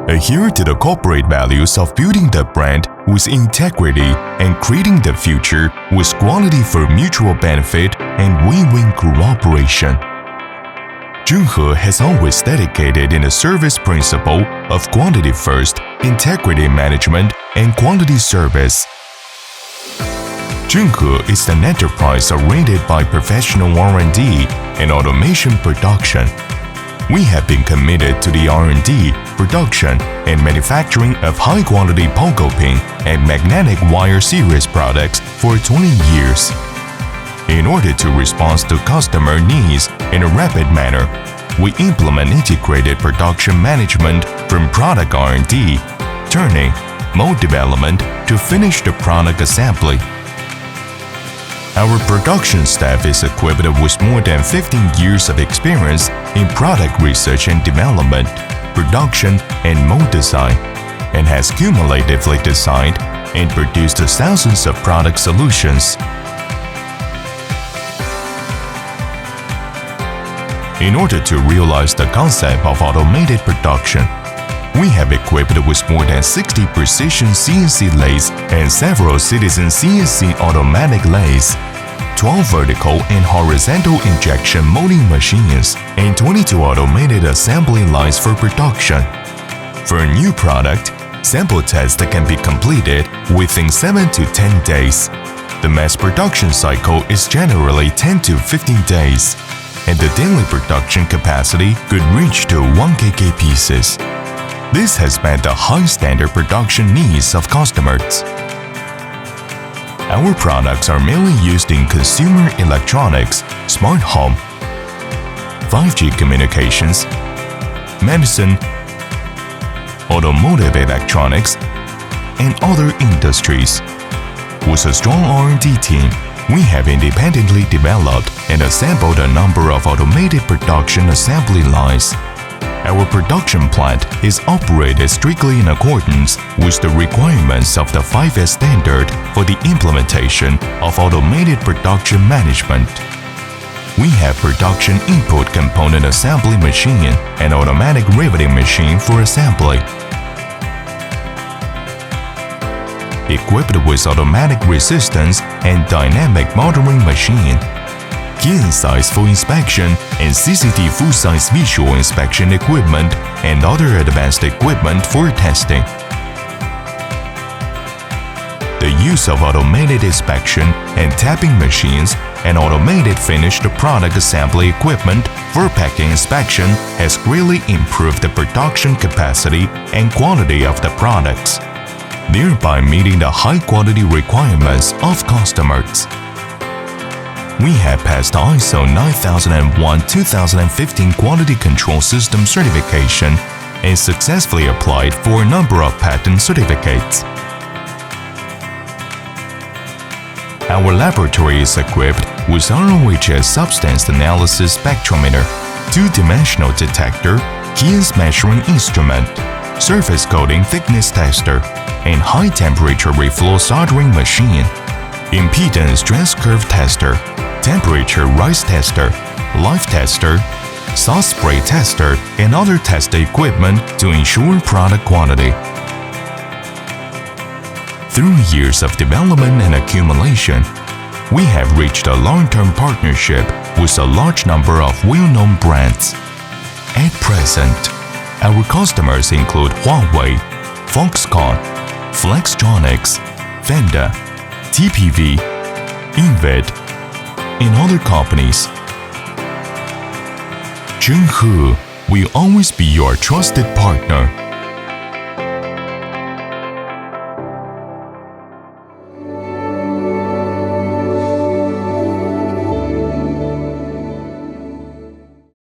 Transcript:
Adhere to the corporate values of building the brand with integrity and creating the future with quality for mutual benefit and win-win cooperation. ZhengHe has always dedicated in the service principle of quality first, integrity management, and quality service. ZhengHe is an enterprise oriented by professional R&D and automation production. We have been committed to the R&D, production, and manufacturing of high-quality Pogo Pin and magnetic wire series products for 20 years. In order to respond to customer needs in a rapid manner, we implement integrated production management from product R&D, turning, mold development to finish the product assembly. Our production staff is equipped with more than 15 years of experience in product research and development, production, and mold design, and has cumulatively designed and produced thousands of product solutions. In order to realize the concept of automated production, we have equipped with more than 60 precision CNC lathes and several citizen CNC automatic lathes, 12 vertical and horizontal injection molding machines, and 22 automated assembly lines for production. For a new product, sample tests can be completed within 7 to 10 days. The mass production cycle is generally 10 to 15 days, and the daily production capacity could reach to 1 kk pieces. This has met the high standard production needs of customers. Our products are mainly used in consumer electronics, smart home, 5G communications, medicine, automotive electronics, and other industries. With a strong R&D team, we have independently developed and assembled a number of automated production assembly lines. Our production plant is operated strictly in accordance with the requirements of the 5S standard for the implementation of automated production management. We have production input component assembly machine and automatic riveting machine for assembly. Equipped with automatic resistance and dynamic motoring machine, key insights for inspection, and CCD full-size visual inspection equipment and other advanced equipment for testing. The use of automated inspection and tapping machines and automated finished product assembly equipment for packing inspection has greatly improved the production capacity and quality of the products, thereby meeting the high-quality requirements of customers. We have passed ISO 9001-2015 Quality Control System certification and successfully applied for a number of patent certificates. Our laboratory is equipped with ROHS substance analysis spectrometer, two-dimensional detector, Keynes measuring instrument, surface coating thickness tester, and high-temperature reflow soldering machine, impedance stress curve tester, temperature rise tester, life tester, sauce spray tester, and other test equipment to ensure product quality. Through years of development and accumulation, we have reached a long-term partnership with a large number of well-known brands. At present, our customers include Huawei, Foxconn, Flextronics, Fenda, TPV, Invid, and other companies. ZhengHe will always be your trusted partner.